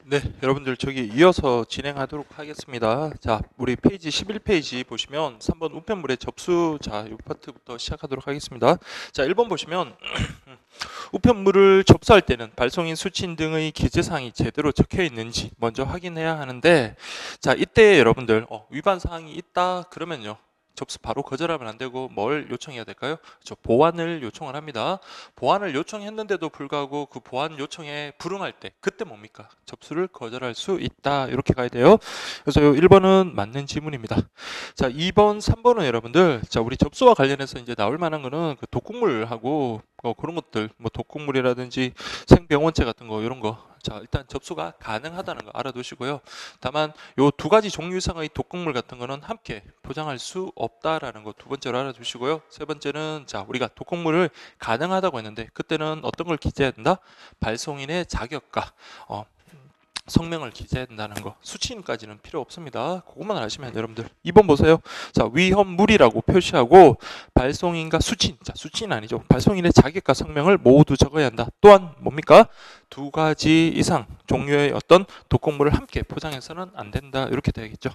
네, 여러분들 저기 이어서 진행하도록 하겠습니다. 자, 우리 페이지 11페이지 보시면 3번 우편물의 접수, 자, 이 파트부터 시작하도록 하겠습니다. 자, 1번 보시면 우편물을 접수할 때는 발송인 수취인 등의 기재사항이 제대로 적혀 있는지 먼저 확인해야 하는데, 자, 이때 여러분들 위반 사항이 있다 그러면요, 접수 바로 거절하면 안 되고 뭘 요청해야 될까요? 보완을 요청을 합니다. 보완을 요청했는데도 불구하고 그 보완 요청에 불응할 때 그때 뭡니까? 접수를 거절할 수 있다. 이렇게 가야 돼요. 그래서 1번은 맞는 지문입니다. 자, 2번, 3번은 여러분들, 자, 우리 접수와 관련해서 이제 나올 만한 거는 그 독극물하고 그런 것들, 뭐 독극물이라든지 생병원체 같은 거, 이런 거. 자, 일단 접수가 가능하다는 거 알아두시고요. 다만 요 두 가지 종류 이상의 독극물 같은 거는 함께 포장할 수 없다라는 거 두 번째로 알아두시고요. 세 번째는, 자, 우리가 독극물을 가능하다고 했는데 그때는 어떤 걸 기재해야 된다? 발송인의 자격과 성명을 기재해야 된다는 거. 수치인까지는 필요 없습니다. 그것만 아시면 여러분들 2번 보세요. 자, 위험물이라고 표시하고 발송인과 수치인, 자, 수치인 아니죠. 발송인의 자격과 성명을 모두 적어야 한다. 또한 뭡니까? 두 가지 이상 종류의 어떤 독극물을 함께 포장해서는 안 된다. 이렇게 되겠죠.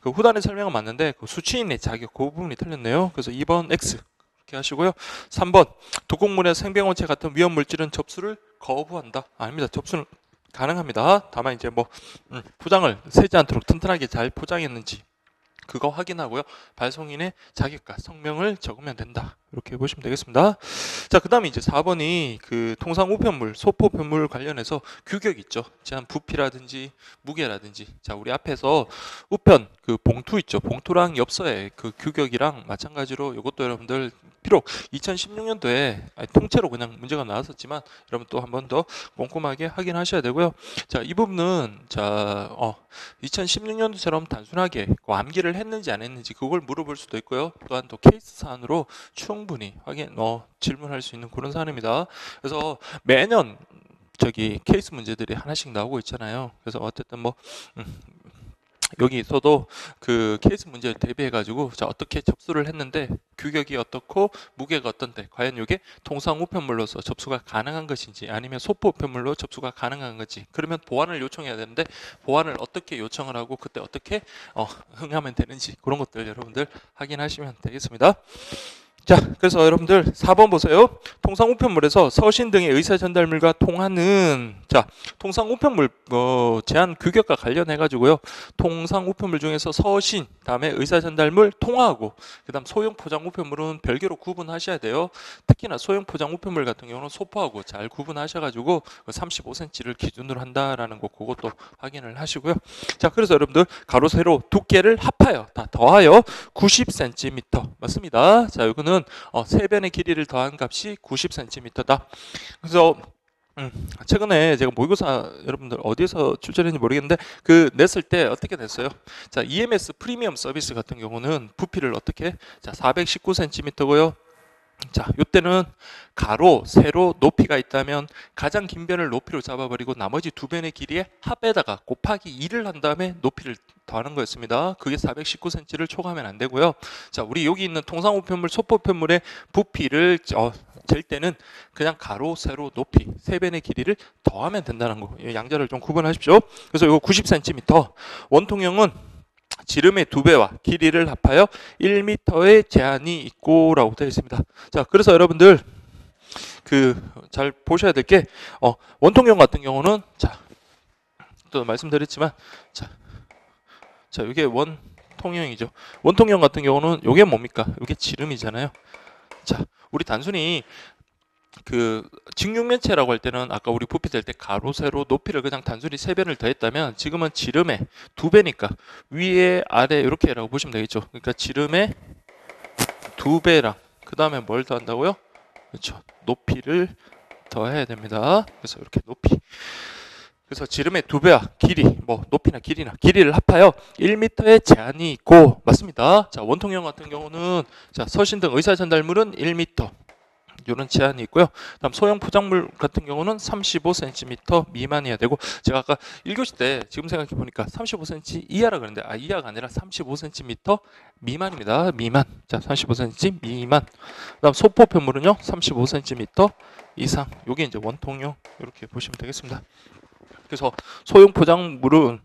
그 후단의 설명은 맞는데 그 수치인의 자격 그 부분이 틀렸네요. 그래서 2번 X 이렇게 하시고요. 3번 독극물의 생병원체 같은 위험물질은 접수를 거부한다. 아닙니다. 접수는 가능합니다. 다만 이제 뭐 포장을 새지 않도록 튼튼하게 잘 포장했는지 그거 확인하고요. 발송인의 자격과 성명을 적으면 된다. 이렇게 보시면 되겠습니다. 자, 그 다음에 이제 4번이 그 통상 우편물, 소포 우편물 관련해서 규격 있죠. 제한 부피라든지 무게라든지. 자, 우리 앞에서 우편 그 봉투 있죠. 봉투랑 엽서의 그 규격이랑 마찬가지로 이것도 여러분들 비록 2016년도에 통째로 그냥 문제가 나왔었지만 여러분 또 한 번 더 꼼꼼하게 확인하셔야 되고요. 자, 이 부분은 자 2016년도처럼 단순하게 암기를 했는지 안 했는지 그걸 물어볼 수도 있고요. 또한 또 케이스 사안으로 충분히 질문할 수 있는 그런 사안입니다. 그래서 매년 저기 케이스 문제들이 하나씩 나오고 있잖아요. 그래서 어쨌든 여기 있어도 그 케이스 문제를 대비해 가지고 자, 어떻게 접수를 했는데 규격이 어떻고 무게가 어떤데 과연 이게 통상 우편물로서 접수가 가능한 것인지 아니면 소포 우편물로 접수가 가능한 건지 그러면 보완을 요청해야 되는데 보완을 어떻게 요청을 하고 그때 어떻게 응하면 되는지 그런 것들 여러분들 확인하시면 되겠습니다. 자, 그래서 여러분들 4번 보세요. 통상 우편물에서 서신 등의 의사 전달물과 통하는, 자, 통상 우편물 제한 규격과 관련해 가지고요. 통상 우편물 중에서 서신, 다음에 의사 전달물 통하고 그다음 소형 포장 우편물은 별개로 구분하셔야 돼요. 특히나 소형 포장 우편물 같은 경우는 소포하고 잘 구분하셔 가지고 35cm를 기준으로 한다라는 거 그것도 확인을 하시고요. 자, 그래서 여러분들 가로 세로 두께를 합하여 다 더하여 90cm 맞습니다. 자, 이거는 세 변의 길이를 더한 값이 90cm다. 그래서 최근에 제가 모의고사 여러분들 어디서 출제했는지 모르겠는데 그 냈을 때 어떻게 냈어요? 자, EMS 프리미엄 서비스 같은 경우는 부피를 어떻게? 자, 419cm고요. 자, 이때는 가로, 세로, 높이가 있다면 가장 긴 변을 높이로 잡아버리고 나머지 두 변의 길이의 합에다가 곱하기 2를 한 다음에 높이를 더하는 거였습니다. 그게 419cm를 초과하면 안 되고요. 자, 우리 여기 있는 통상 우편물, 소포 우편물의 부피를 잴 때는 그냥 가로, 세로, 높이 세 변의 길이를 더하면 된다는 거. 양자를 좀 구분하십시오. 그래서 이거 90cm 원통형은 지름의 2배와 길이를 합하여 1m의 제한이 있고 라고 되어 있습니다. 자, 그래서 여러분들 잘 보셔야 될 게 원통형 같은 경우는 자, 또 말씀드렸지만 자, 이게 원통형이죠. 원통형 같은 경우는 이게 뭡니까? 이게 지름이잖아요. 자, 우리 단순히 그 직육면체라고 할 때는 아까 우리 부피 될 때 가로 세로 높이를 그냥 단순히 세 변을 더했다면 지금은 지름의 2배니까 위에 아래 이렇게라고 보시면 되겠죠. 그러니까 지름의 2배랑 그 다음에 뭘 더한다고요? 그렇죠. 높이를 더해야 됩니다. 그래서 이렇게 높이. 그래서 지름의 2배와 길이, 높이나 길이를 합하여 1m의 제한이 있고 맞습니다. 자, 원통형 같은 경우는 자, 서신 등 의사 전달물은 1m. 이런 제한이 있고요. 다음 소형 포장물 같은 경우는 35cm 미만이어야 되고 제가 아까 1교시 때 지금 생각해 보니까 35cm 이하라 그랬는데 이하가 아니라 35cm 미만입니다. 미만. 자, 35cm 미만. 그다음 소포 편물은요. 35cm 이상. 요게 이제 원통형 이렇게 보시면 되겠습니다. 그래서 소형 포장물은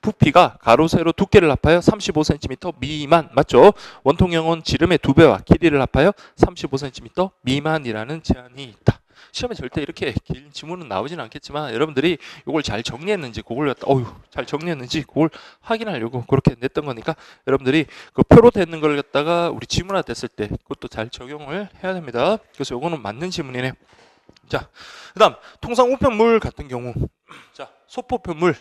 부피가 가로 세로 두께를 합하여 35cm 미만, 맞죠? 원통형은 지름의 2배와 길이를 합하여 35cm 미만이라는 제한이 있다. 시험에 절대 이렇게 긴 지문은 나오진 않겠지만 여러분들이 이걸 잘 정리했는지 그걸 갖다 잘 정리했는지 그걸 확인하려고 그렇게 냈던 거니까 여러분들이 그 표로 되는 걸 갖다가 우리 지문화 됐을 때 그것도 잘 적용을 해야 됩니다. 그래서 이거는 맞는 지문이네요. 자, 그다음 통상 우편물 같은 경우, 자, 소포편물.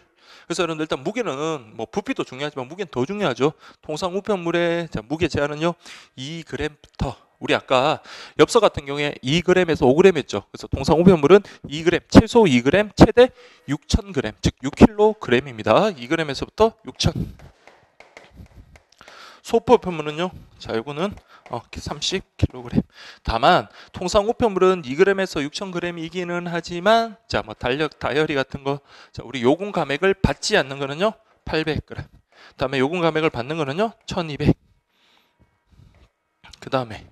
그래서 여러분들 일단 무게는 뭐 부피도 중요하지만 무게는 더 중요하죠. 통상 우편물의 무게 제한은요 2g부터, 우리 아까 엽서 같은 경우에 2g에서 5g 했죠. 그래서 통상 우편물은 2g, 최소 2g, 최대 6,000g, 즉 6kg입니다. 2g에서부터 6,000. 소포 우편물은요, 자, 이거는 30kg. 다만 통상 우편물은 2g에서 6,000g이기는 하지만, 자, 뭐 달력, 다이어리 같은 거, 자, 우리 요금 감액을 받지 않는 거는요 800g. 다음에 요금 감액을 받는 거는요 1,200. 그 다음에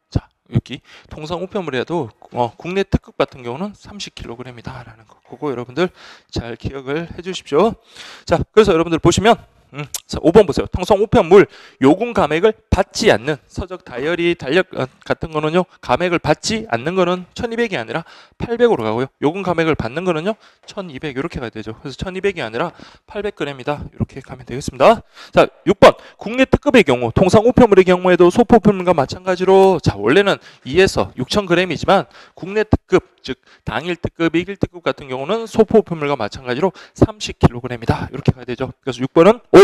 자, 여기 통상 우편물이라도 국내 특급 같은 경우는 30kg이다 라는 거, 그거 여러분들 잘 기억을 해 주십시오. 자, 그래서 여러분들 보시면 자, 5번 보세요. 통상 우편물 요금 감액을 받지 않는 서적, 다이어리, 달력 같은 거는요 감액을 받지 않는 거는 1,200이 아니라 800으로 가고요. 요금 감액을 받는 거는요 1,200 이렇게 가야 되죠. 그래서 1,200이 아니라 800g이다 이렇게 가면 되겠습니다. 자, 6번 국내 특급의 경우, 통상 우편물의 경우에도 소포 우편물과 마찬가지로, 자, 원래는 2에서 6,000g이지만 국내 특급, 즉 당일 특급, 2일 특급 같은 경우는 소포 우편물과 마찬가지로 30kg이다 이렇게 가야 되죠. 그래서 6번은 5.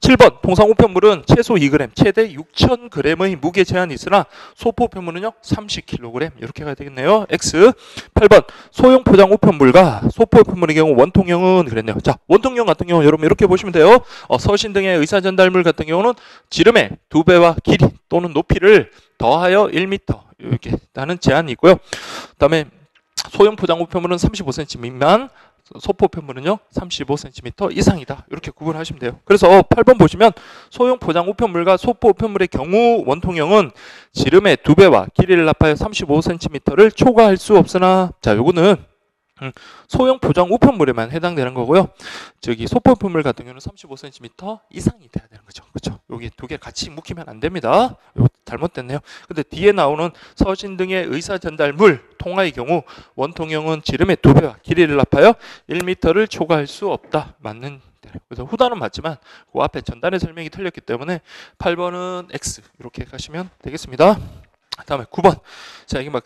7번 통상 우편물은 최소 2g, 최대 6,000g의 무게 제한이 있으나 소포 우편물은요 30kg 이렇게 가야 되겠네요. X. 8번 소형 포장 우편물과 소포 우편물의 경우 원통형은 그랬네요. 자, 원통형 같은 경우 여러분 이렇게 보시면 돼요. 서신 등의 의사 전달물 같은 경우는 지름의 2배와 길이 또는 높이를 더하여 1m 이렇게 나는 제한이 있고요. 그다음에 소형 포장 우편물은 35cm 미만, 소포 우편물은요 35cm 이상이다 이렇게 구분하시면 돼요. 그래서 8번 보시면 소형 포장 우편물과 소포 우편물의 경우 원통형은 지름의 2배와 길이를 합하여 35cm를 초과할 수 없으나, 자, 요거는 소형 포장 우편물에만 해당되는 거고요. 저기 소포 우편물 같은 경우는 35cm 이상이 돼야 되는 거죠. 그렇죠? 여기 두 개 같이 묶이면 안 됩니다. 이거 잘못됐네요. 근데 뒤에 나오는 서신 등의 의사 전달물 통화의 경우 원통형은 지름의 2배와 길이를 합하여 1m를 초과할 수 없다. 맞는. 그래서 후단은 맞지만 그 앞에 전단의 설명이 틀렸기 때문에 8번은 X 이렇게 가시면 되겠습니다. 다음에 9번. 자, 이게 막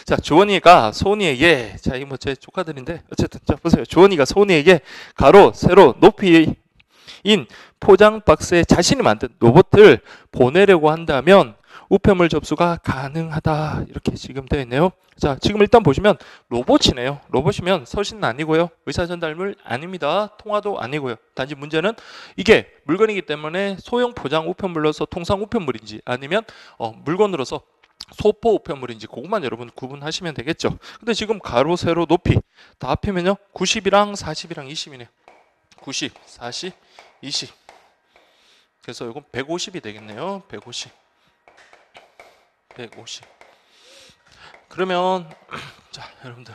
자, 주원이가 소은이에게, 자, 이게 뭐 제 조카들인데 어쨌든 자, 보세요. 주원이가 소은이에게 가로, 세로, 높이인 포장 박스에 자신이 만든 로봇을 보내려고 한다면 우편물 접수가 가능하다 이렇게 지금 되어 있네요. 자, 지금 일단 보시면 로봇이네요. 로봇이면 서신은 아니고요, 의사 전달물 아닙니다. 통화도 아니고요. 단지 문제는 이게 물건이기 때문에 소형 포장 우편물로서 통상 우편물인지 아니면 물건으로서 소포 우편물인지 그것만 여러분 구분하시면 되겠죠. 근데 지금 가로, 세로, 높이 다 합하면요 90이랑 40이랑 20이네요. 90, 40, 20. 그래서 이건 150이 되겠네요. 150. 그러면 자, 여러분들,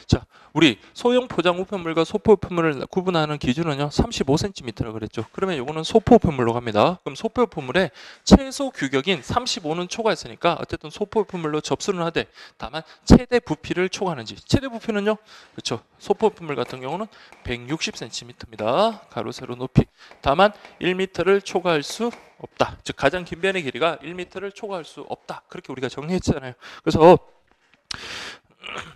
자, 우리 소형 포장 우편물과 소포 우편물을 구분하는 기준은요 35cm라고 그랬죠. 그러면 이거는 소포 우편물로 갑니다. 그럼 소포 우편물의 최소 규격인 35는 초과했으니까 어쨌든 소포 우편물로 접수는 하되, 다만 최대 부피를 초과하는지. 최대 부피는요, 그렇죠, 소포 우편물 같은 경우는 160cm입니다. 가로, 세로, 높이. 다만 1m를 초과할 수 없다. 즉 가장 긴 변의 길이가 1m를 초과할 수 없다. 그렇게 우리가 정리했잖아요. 그래서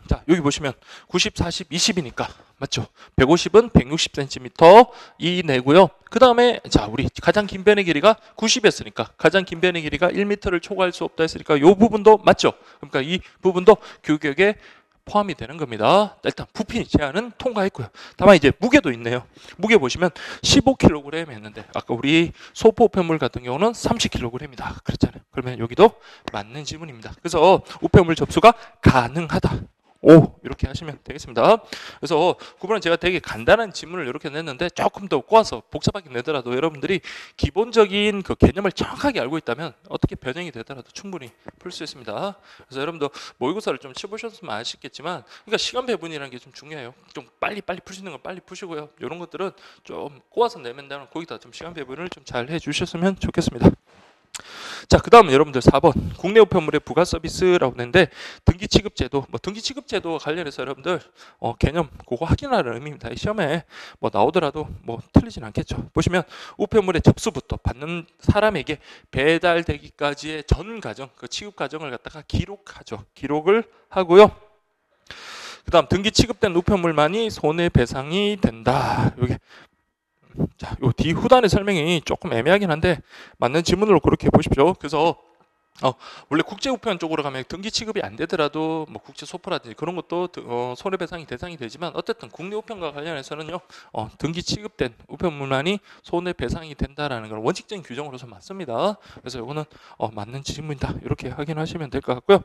자, 여기 보시면 90, 40, 20이니까 맞죠? 150은 160cm 이내고요. 그 다음에 자, 우리 가장 긴 변의 길이가 90이었으니까 가장 긴 변의 길이가 1m를 초과할 수 없다 했으니까 이 부분도 맞죠? 그러니까 이 부분도 규격에 포함이 되는 겁니다. 일단 부피 제한은 통과했고요. 다만 이제 무게도 있네요. 무게 보시면 15kg 했는데 아까 우리 소포 우편물 같은 경우는 30kg이다 그랬잖아요. 그러면 여기도 맞는 질문입니다. 그래서 우편물 접수가 가능하다. 5 이렇게 하시면 되겠습니다. 그래서 9번은 제가 되게 간단한 지문을 이렇게 냈는데 조금 더 꼬아서 복잡하게 내더라도 여러분들이 기본적인 그 개념을 정확하게 알고 있다면 어떻게 변형이 되더라도 충분히 풀 수 있습니다. 그래서 여러분도 모의고사를 좀 쳐보셨으면 아시겠지만, 그러니까 시간 배분이라는 게 좀 중요해요. 좀 빨리 풀 수 있는 건 빨리 푸시고요. 이런 것들은 좀 꼬아서 내면 되는 거기다 좀 시간 배분을 좀 잘 해주셨으면 좋겠습니다. 자, 그 다음 여러분들 4번 국내 우편물의 부가 서비스라고 했는데, 등기 취급 제도, 뭐 등기 취급 제도와 관련해서 여러분들 개념 그거 확인하는 의미입니다. 시험에 뭐 나오더라도 뭐 틀리진 않겠죠. 보시면 우편물의 접수부터 받는 사람에게 배달되기까지의 전 과정, 그 취급 과정을 갖다가 기록하죠. 기록을 하고요. 그 다음 등기 취급된 우편물만이 손해배상이 된다. 여기 자, 요 뒤 후단의 설명이 조금 애매하긴 한데 맞는 지문으로 그렇게 보십시오. 그래서 원래 국제 우편 쪽으로 가면 등기 취급이 안 되더라도 뭐 국제 소포라든지 그런 것도 손해배상이 대상이 되지만, 어쨌든 국내 우편과 관련해서는요 등기 취급된 우편물만이 손해배상이 된다라는 걸 원칙적인 규정으로서 맞습니다. 그래서 이거는 맞는 지문이다 이렇게 확인하시면 될 것 같고요.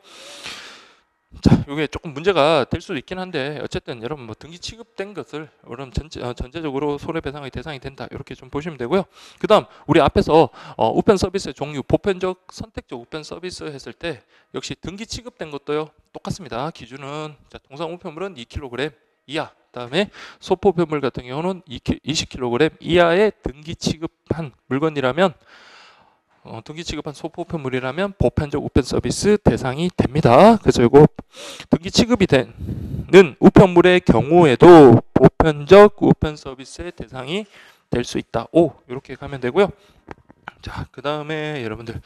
자, 이게 조금 문제가 될 수도 있긴 한데 어쨌든 여러분 뭐 등기 취급된 것을 여러분 전체적으로 손해배상의 대상이 된다 이렇게 좀 보시면 되고요. 그다음 우리 앞에서 우편 서비스의 종류, 보편적, 선택적 우편 서비스 했을 때 역시 등기 취급된 것도요 똑같습니다. 기준은 자, 동상 우편물은 2kg 이하, 그다음에 소포 우편물 같은 경우는 20kg 이하의 등기 취급한 물건이라면 등기 취급한 소포 우편물이라면 보편적 우편 서비스 대상이 됩니다. 그래서 이거 등기 취급이 되는 우편물의 경우에도 보편적 우편 서비스의 대상이 될 수 있다. 오, 이렇게 가면 되고요. 자, 그 다음에 여러분들,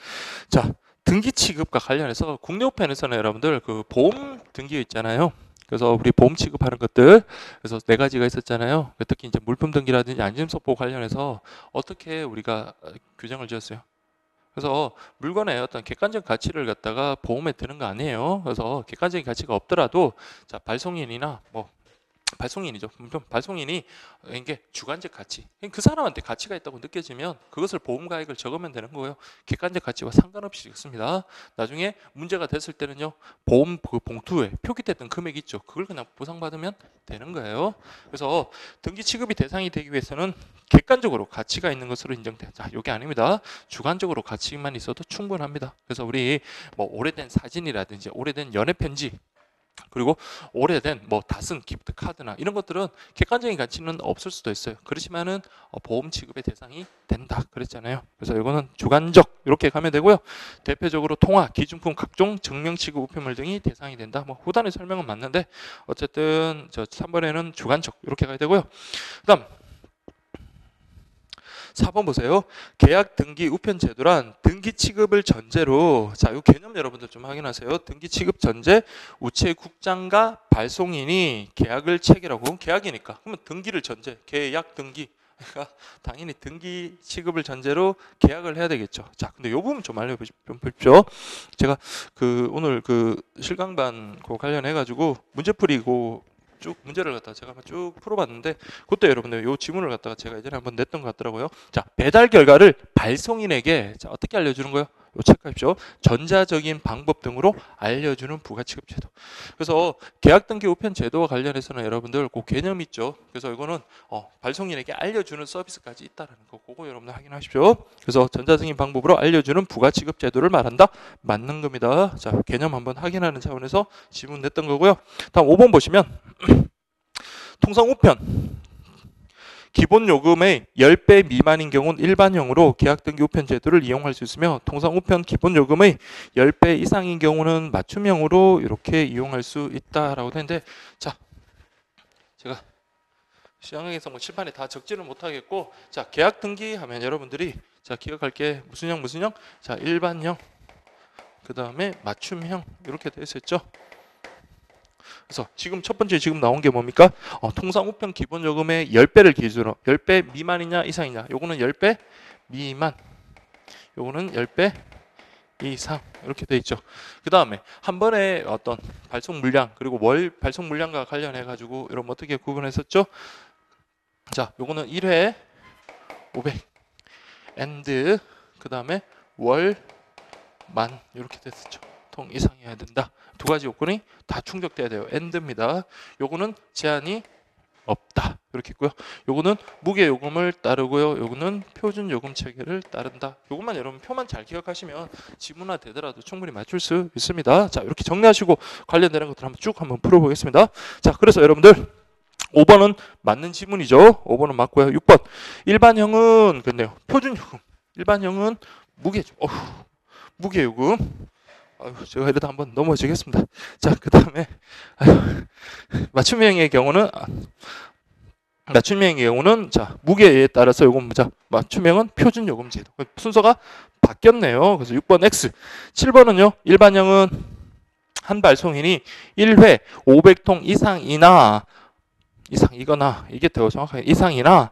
자, 등기 취급과 관련해서 국내 우편에서는 여러분들 그 보험 등기 있잖아요. 그래서 우리 보험 취급하는 것들, 그래서 네 가지가 있었잖아요. 특히 이제 물품 등기라든지 안심소포 관련해서 어떻게 우리가 규정을 지었어요? 그래서 물건의 어떤 객관적 가치를 갖다가 보험에 드는 거 아니에요. 그래서 객관적인 가치가 없더라도 자, 발송인이나 뭐 발송인이죠. 발송인이 이게 주관적 가치, 그 사람한테 가치가 있다고 느껴지면 그것을 보험가액을 적으면 되는 거예요. 객관적 가치와 상관없이 적습니다. 나중에 문제가 됐을 때는요, 보험 그 봉투에 표기됐던 금액이 있죠. 그걸 그냥 보상받으면 되는 거예요. 그래서 등기 취급이 대상이 되기 위해서는 객관적으로 가치가 있는 것으로 인정돼. 자, 이게 아닙니다. 주관적으로 가치만 있어도 충분합니다. 그래서 우리 뭐 오래된 사진이라든지 오래된 연애 편지, 그리고 오래된 뭐 다쓴 기프트 카드나 이런 것들은 객관적인 가치는 없을 수도 있어요. 그렇지만은 보험 취급의 대상이 된다 그랬잖아요. 그래서 이거는 주관적 이렇게 가면 되고요. 대표적으로 통화, 기준품, 각종 증명 취급 우편물 등이 대상이 된다. 뭐 후단의 설명은 맞는데 어쨌든 저 3번에는 주관적 이렇게 가야 되고요. 그다음 4번 보세요. 계약 등기 우편 제도란 등기 취급을 전제로, 자, 이 개념 여러분들 좀 확인하세요. 등기 취급 전제, 우체국장과 발송인이 계약을 체결하고, 계약이니까 그러면 등기를 전제, 계약 등기. 그러니까 당연히 등기 취급을 전제로 계약을 해야 되겠죠. 자, 근데 요 부분 좀 알려보십시오. 제가 그 오늘 그 실강반 그 관련해 가지고 문제풀이고 쭉 문제를 갖다가 제가 한번 쭉 풀어봤는데, 그때 여러분들 요 지문을 갖다가 제가 예전에 한번 냈던 것 같더라고요. 자, 배달 결과를 발송인에게 자, 어떻게 알려주는 거예요? 요 체크하십시오. 전자적인 방법 등으로 알려주는 부가취급 제도. 그래서 계약 등기 우편 제도와 관련해서는 여러분들 그 개념 있죠. 그래서 이거는 발송인에게 알려주는 서비스까지 있다라는 거, 그거 여러분들 확인하십시오. 그래서 전자적인 방법으로 알려주는 부가취급 제도를 말한다. 맞는 겁니다. 자, 개념 한번 확인하는 차원에서 지문 냈던 거고요. 다음 5번 보시면 통상 우편 기본 요금의 10배 미만인 경우는 일반형으로 계약 등기 우편 제도를 이용할 수 있으며, 통상 우편 기본 요금의 10배 이상인 경우는 맞춤형으로 이렇게 이용할 수 있다라고 되는데, 자, 제가 시험에서 뭐 칠판에 다 적지는 못하겠고, 자, 계약 등기 하면 여러분들이 자, 기억할 게 무슨 형? 자, 일반형, 그 다음에 맞춤형 이렇게 되어 있었죠. 그래서 지금 첫 번째 지금 나온 게 뭡니까? 통상 우편 기본 요금의 10배를 기준으로, 10배 미만이냐 이상이냐, 요거는 10배 미만, 요거는 10배 이상 이렇게 돼 있죠. 그 다음에 한 번에 어떤 발송 물량, 그리고 월 발송 물량과 관련해 가지고 여러분 어떻게 구분했었죠? 자, 요거는 1회 500 and 그 다음에 월 만 이렇게 됐었죠. 만통 이상이어야 된다. 두 가지 요건이 다 충족돼야 돼요. AND입니다. 요거는 제한이 없다. 이렇게 있고요. 요거는 무게 요금을 따르고요. 요거는 표준 요금 체계를 따른다. 요것만 여러분 표만 잘 기억하시면 지문화 되더라도 충분히 맞출 수 있습니다. 자, 이렇게 정리하시고 관련되는 것들 한번 풀어보겠습니다. 자, 그래서 여러분들 5번은 맞는 지문이죠. 5번은 맞고요. 6번 일반형은 그렇네요. 표준 요금. 일반형은 무게 요금. 제가 이러다 한번 넘어지겠습니다. 자, 그 다음에 맞춤형의 경우는 자, 무게에 따라서 요금 자, 맞춤형은 표준 요금 제도. 순서가 바뀌었네요. 그래서 6번 X. 7번은요. 일반형은 한 발송인이 1회 500통 이상이나 이게 더 정확하게 이상이나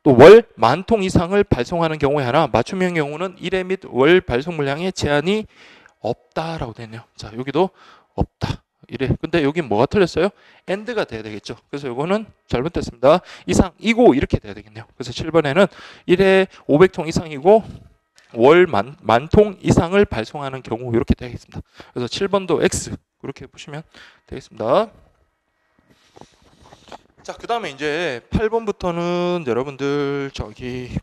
또 월 10,000통 이상을 발송하는 경우에 하나, 맞춤형 경우는 1회 및 월 발송 물량에 제한이 없다라고 되어 있네요. 자, 여기도 없다. 이래. 근데 여기 뭐가 틀렸어요? AND가 돼야 되겠죠. 그래서 이거는 잘못됐습니다. 이상이고 이렇게 돼야 되겠네요. 그래서 7번에는 1회 500통 이상이고 월 10,000통 이상을 발송하는 경우 이렇게 되겠습니다. 그래서 7번도 X 그렇게 보시면 되겠습니다. 자, 그 다음에 이제 8번부터는 여러분들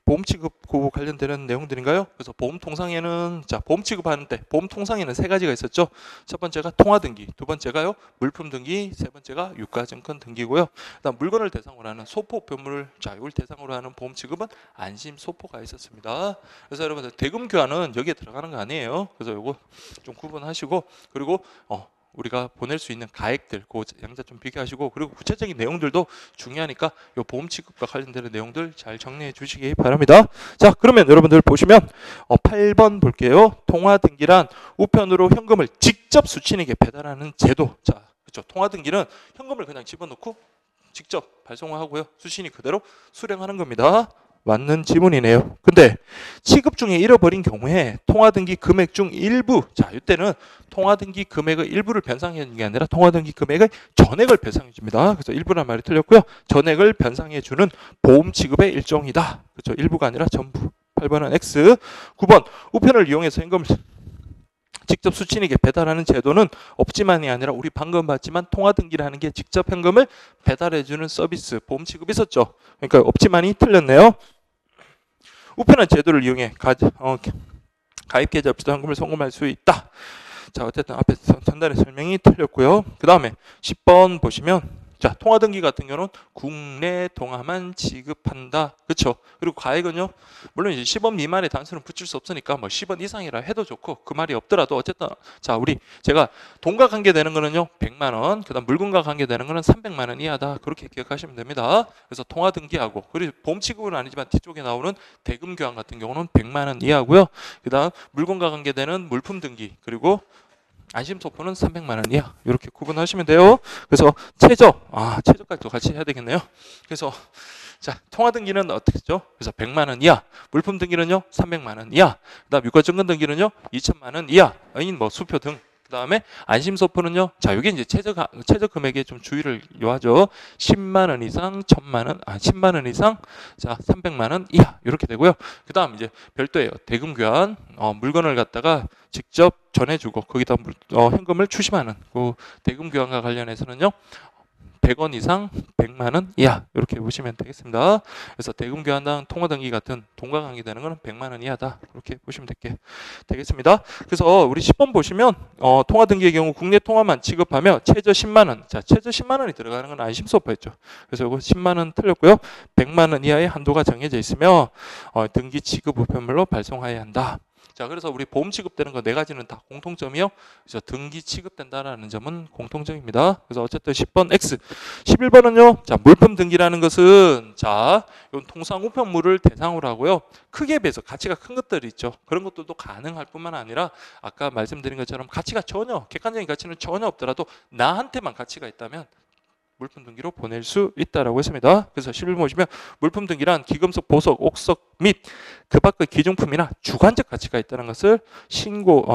보험 취급고 관련되는 내용들인가요? 그래서 보험 통상에는 보험 취급하는 때 보험 통상에는 세 가지가 있었죠. 첫 번째가 통화 등기, 두 번째가요 물품 등기, 세 번째가 유가증권 등기고요. 그다음 물건을 대상으로 하는 소포 변물 이걸 대상으로 하는 보험 취급은 안심 소포가 있었습니다. 그래서 여러분들 대금 교환은 여기에 들어가는 거 아니에요. 그래서 요거 좀 구분하시고, 그리고 우리가 보낼 수 있는 가액들, 그 양자 좀 비교하시고, 그리고 구체적인 내용들도 중요하니까 이 보험 취급과 관련되는 내용들 잘 정리해 주시기 바랍니다. 자, 그러면 여러분들 보시면 8번 볼게요. 통화 등기란 우편으로 현금을 직접 수취인에게 배달하는 제도. 자, 그렇죠. 통화 등기는 현금을 그냥 집어넣고 직접 발송하고요. 수취인이 그대로 수령하는 겁니다. 맞는 지문이네요. 근데 취급 중에 잃어버린 경우에 통화등기 금액 중 일부, 자, 이때는 통화등기 금액의 일부를 변상해 주는 게 아니라 통화등기 금액의 전액을 변상해 줍니다. 그래서 일부란 말이 틀렸고요. 전액을 변상해 주는 보험 취급의 일종이다. 그렇죠. 일부가 아니라 전부. 8번은 X. 9번 우편을 이용해서 현금을 직접 수취인에게 배달하는 제도는 없지만이 아니라 우리 방금 봤지만 통화등기라는 게 직접 현금을 배달해주는 서비스, 보험 취급이 있었죠. 그러니까 없지만이 틀렸네요. 우편한 제도를 이용해 가입 계좌 없이도 현금을 송금할 수 있다. 자, 어쨌든 앞에 전달의 설명이 틀렸고요. 그 다음에 10번 보시면 자, 통화등기 같은 경우는 국내 통화만 지급한다. 그렇죠? 그리고 가액은요. 물론 이제 10원 미만의 단수는 붙일 수 없으니까 10원 이상이라 해도 좋고, 그 말이 없더라도 어쨌든 자, 제가 돈과 관계되는 거는요. 100만 원. 그다음 물건과 관계되는 거는 300만 원 이하다. 그렇게 기억하시면 됩니다. 그래서 통화등기하고, 그리고 보험 취급은 아니지만 뒤쪽에 나오는 대금 교환 같은 경우는 100만 원 이하고요. 그다음 물건과 관계되는 물품 등기, 그리고 안심소포는 300만 원 이하, 이렇게 구분하시면 돼요. 그래서 최저까지도 같이 해야 되겠네요. 그래서 자, 통화등기는 어떻게 했죠? 그래서 100만 원 이하, 물품 등기는요 300만 원 이하, 그다음 유가증권 등기는요 2천만 원 이하인 수표 등. 그 다음에 안심소포는요, 자, 이게 이제 최저 금액에 좀 주의를 요하죠. 10만 원 이상, 10만 원 이상, 자, 300만 원 이하, 이렇게 되고요. 그 다음 이제 별도예요. 대금 교환, 물건을 갖다가 직접 전해주고, 거기다 현금을 추심하는 그 대금 교환과 관련해서는요, 100원 이상 100만 원 이하, 이렇게 보시면 되겠습니다. 그래서 대금 교환당 통화등기 같은 돈과 관계되는 거는 100만 원 이하다, 그렇게 보시면 되겠습니다. 그래서 우리 10번 보시면 통화등기의 경우 국내 통화만 취급하며 최저 10만 원. 자, 최저 10만 원이 들어가는 건 안심소포였죠. 그래서 이거 10만 원 틀렸고요. 100만 원 이하의 한도가 정해져 있으며 등기 취급 우편물로 발송해야 한다. 자, 그래서 우리 보험 취급되는 거 네 가지는 다 공통점이요. 그래서 등기 취급된다라는 점은 공통점입니다. 그래서 어쨌든 10번 X. 11번은요. 자, 물품 등기라는 것은 자, 이건 통상 우편물을 대상으로 하고요. 크기에 비해서 가치가 큰 것들이 있죠. 그런 것들도 가능할 뿐만 아니라 아까 말씀드린 것처럼 객관적인 가치는 전혀 없더라도 나한테만 가치가 있다면 물품 등기로 보낼 수 있다라고 했습니다. 그래서 11번 보시면 물품 등기란 기금속, 보석, 옥석 및 그 밖의 기중품이나 주관적 가치가 있다는 것을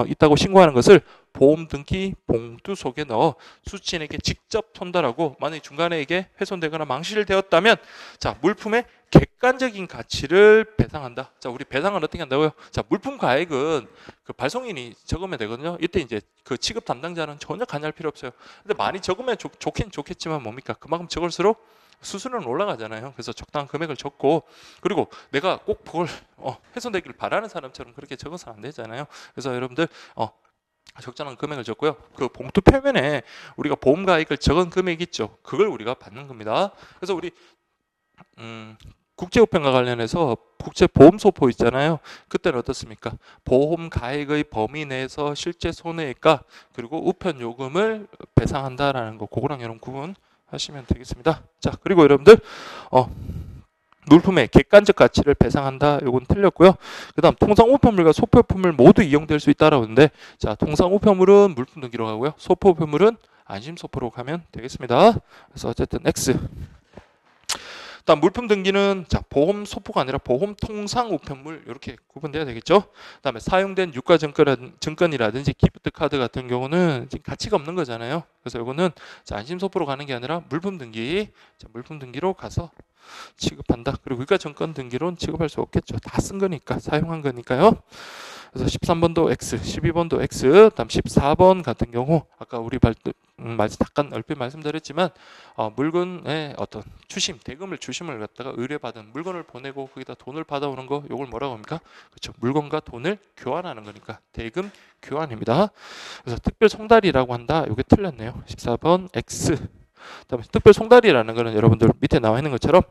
있다고 신고하는 것을 보험 등기 봉투 속에 넣어 수취인에게 직접 전달하고 만약 중간에 이게 훼손되거나 망실되었다면 자 물품의 객관적인 가치를 배상한다. 자 우리 배상은 어떻게 한다고요? 자 물품 가액은 그 발송인이 적으면 되거든요. 이때 이제 그 취급 담당자는 전혀 관여할 필요 없어요. 근데 많이 적으면 좋긴 좋겠지만 뭡니까? 그만큼 적을수록 수수료는 올라가잖아요. 그래서 적당한 금액을 적고 그리고 내가 꼭 그걸 훼손되기를 바라는 사람처럼 그렇게 적어서는 안 되잖아요. 그래서 여러분들 적절한 금액을 적고요. 그 봉투 표면에 우리가 보험 가액을 적은 금액 있죠. 그걸 우리가 받는 겁니다. 그래서 우리 국제우편과 관련해서 국제보험소포 있잖아요. 그때는 어떻습니까? 보험 가액의 범위 내에서 실제 손해액과 그리고 우편 요금을 배상한다라는 거 그거랑 여러분 구분하시면 되겠습니다. 자 그리고 여러분들 물품의 객관적 가치를 배상한다. 요건 틀렸고요. 그 다음 통상 우편물과 소포품을 모두 이용될 수 있다라고 하는데 자 통상 우편물은 물품 등기로 가고요. 소포품물은 안심소포로 가면 되겠습니다. 그래서 어쨌든 X. 다음 물품 등기는 자 보험 소포가 아니라 보험 통상 우편물 이렇게 구분돼야 되겠죠. 그다음에 사용된 유가 증권이라든지 기프트 카드 같은 경우는 지금 가치가 없는 거잖아요. 그래서 이거는 자 안심소포로 가는 게 아니라 물품 등기, 자 물품 등기로 가서 취급한다. 그리고 유가 증권 등기로는 취급할 수 없겠죠. 다 쓴 거니까 사용한 거니까요. 그래서 13번도 X, 12번도 X, 다음 14번 같은 경우 아까 우리 잠깐 얼핏 말씀드렸지만 물건의 어떤 대금을 주심을 갖다가 의뢰받은 물건을 보내고 거기다 돈을 받아오는 거 요걸 뭐라고 합니까? 그렇죠. 물건과 돈을 교환하는 거니까 대금 교환입니다. 그래서 특별 송달이라고 한다. 요게 틀렸네요. 14번 X. 그다음에 특별 송달이라는 거는 여러분들 밑에 나와 있는 것처럼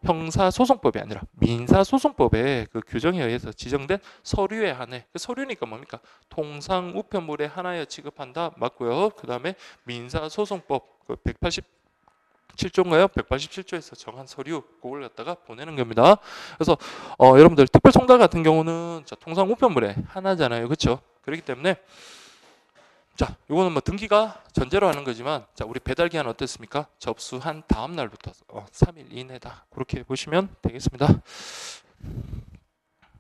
형사소송법이 아니라 민사소송법의 그 규정에 의해서 지정된 서류에 한해 그 서류니까 뭡니까? 통상 우편물에 한하여 취급한다 맞고요. 그다음에 민사소송법 그 187조인가요? 187조에서 정한 서류 그걸 갖다가 보내는 겁니다. 그래서 여러분들 특별 송달 같은 경우는 통상 우편물에 하나잖아요. 그렇죠? 그렇기 때문에 자, 이거는 뭐 등기가 전제로 하는 거지만 자, 우리 배달 기한 어땠습니까? 접수한 다음 날부터 3일 이내다. 그렇게 보시면 되겠습니다.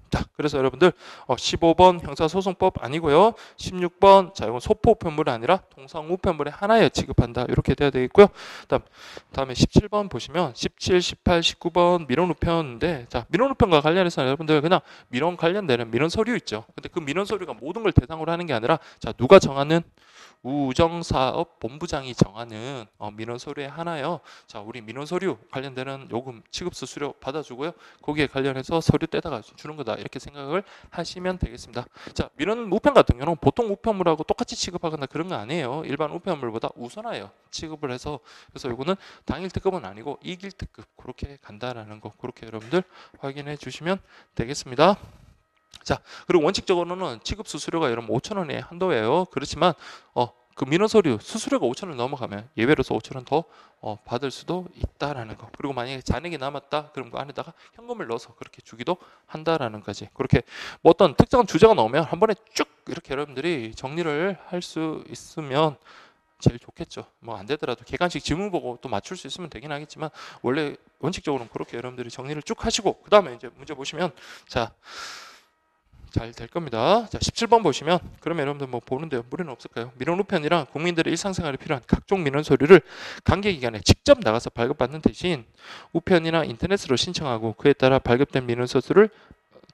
자, 그래서 여러분들 15번 형사소송법 아니고요. 16번 자, 이건 소포 우편물이 아니라 통상 우편물에 하나에 취급한다. 이렇게 돼야 되겠고요. 다음에 17번 보시면 17, 18, 19번 민원 우편인데 자, 민원 우편과 관련해서 여러분들 그냥 민원 관련되는 민원 서류 있죠. 근데 그 민원 서류가 모든 걸 대상으로 하는 게 아니라 자, 누가 정하는 우정사업 본부장이 정하는 민원 서류에 하나요. 자, 우리 민원 서류 관련되는 요금 취급 수수료 받아주고요. 거기에 관련해서 서류 떼다가 주는 거다 이렇게 생각을 하시면 되겠습니다. 자, 민원 우편 같은 경우는 보통 우편물하고 똑같이 취급하거나 그런 거 아니에요. 일반 우편물보다 우선하여 취급을 해서 그래서 요거는 당일 특급은 아니고 이길 특급 그렇게 간다라는 거 그렇게 여러분들 확인해 주시면 되겠습니다. 자, 그리고 원칙적으로는 취급 수수료가 여러분 5,000원의 한도예요. 그렇지만 그 민원 서류 수수료가 5,000원 넘어가면 예외로서 5,000원 더 받을 수도 있다라는 거. 그리고 만약에 잔액이 남았다, 그럼 그 안에다가 현금을 넣어서 그렇게 주기도 한다라는 거지. 그렇게 뭐 어떤 특정한 주제가 나오면 한 번에 쭉 이렇게 여러분들이 정리를 할 수 있으면 제일 좋겠죠. 뭐 안 되더라도 객관식 지문 보고 또 맞출 수 있으면 되긴 하겠지만 원래 원칙적으로는 그렇게 여러분들이 정리를 쭉 하시고 그 다음에 이제 문제 보시면 자. 잘 될 겁니다. 자, 17번 보시면 그러면 여러분들 뭐 보는데요. 무리는 없을까요? 민원 우편이랑 국민들의 일상생활에 필요한 각종 민원 서류를 관계기관에 직접 나가서 발급받는 대신 우편이나 인터넷으로 신청하고 그에 따라 발급된 민원 서류를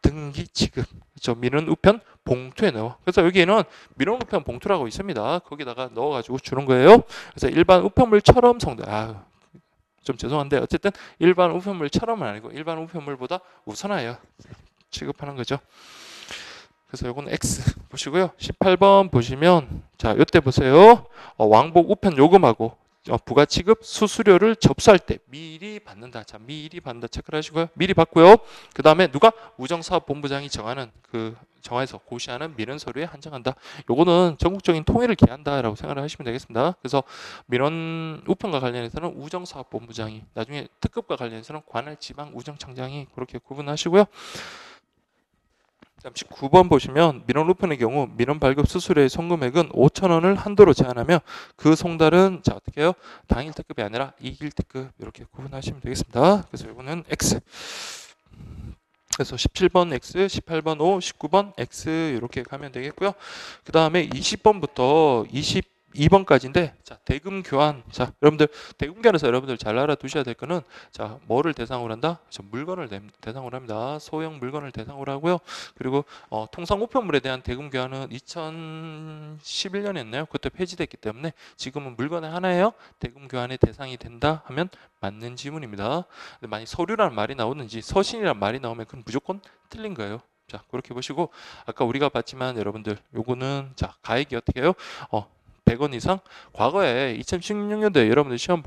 등기 취급, 그렇죠? 민원 우편 봉투에 넣어. 그래서 여기에는 민원 우편 봉투라고 있습니다. 거기다가 넣어가지고 주는 거예요. 그래서 일반 우편물처럼 좀 죄송한데 어쨌든 일반 우편물처럼은 아니고 일반 우편물보다 우선하여 취급하는 거죠. 그래서 요거는 X 보시고요. 18번 보시면 자, 요때 보세요. 왕복 우편 요금하고 부가 취급 수수료를 접수할 때 미리 받는다. 자, 미리 받는다 체크를 하시고요. 미리 받고요. 그 다음에 누가 우정사업본부장이 정해서 고시하는 민원 서류에 한정한다. 요거는 전국적인 통일을 기한다라고 생각을 하시면 되겠습니다. 그래서 민원 우편과 관련해서는 우정사업본부장이 나중에 특급과 관련해서는 관할 지방 우정청장이 그렇게 구분하시고요. 19번 보시면 민원 우편의 경우 민원 발급 수수료의 송금액은 5,000원을 한도로 제한하며 그 송달은 자 어떻게 해요? 당일 특급이 아니라 이길 특급 이렇게 구분하시면 되겠습니다. 그래서 이거는 X. 그래서 17번 X, 18번 O, 19번 X 이렇게 가면 되겠고요. 그 다음에 20번부터 22번까지인데, 자, 대금 교환. 자, 여러분들 대금 교환에서 여러분들 잘 알아두셔야 될 거는, 자, 뭐를 대상으로 한다? 물건을 대상으로 합니다. 소형 물건을 대상으로 하고요. 그리고 통상 우편물에 대한 대금 교환은 2011년이었나요? 그때 폐지됐기 때문에 지금은 물건의 하나예요. 대금 교환의 대상이 된다 하면 맞는 지문입니다. 근데 만약 서류라는 말이 나오는지 서신이라는 말이 나오면 그건 무조건 틀린 거예요. 자, 그렇게 보시고, 아까 우리가 봤지만 여러분들 요거는, 자, 가액이 어떻게 해요? 100원 이상. 과거에 2016년도에 여러분들 시험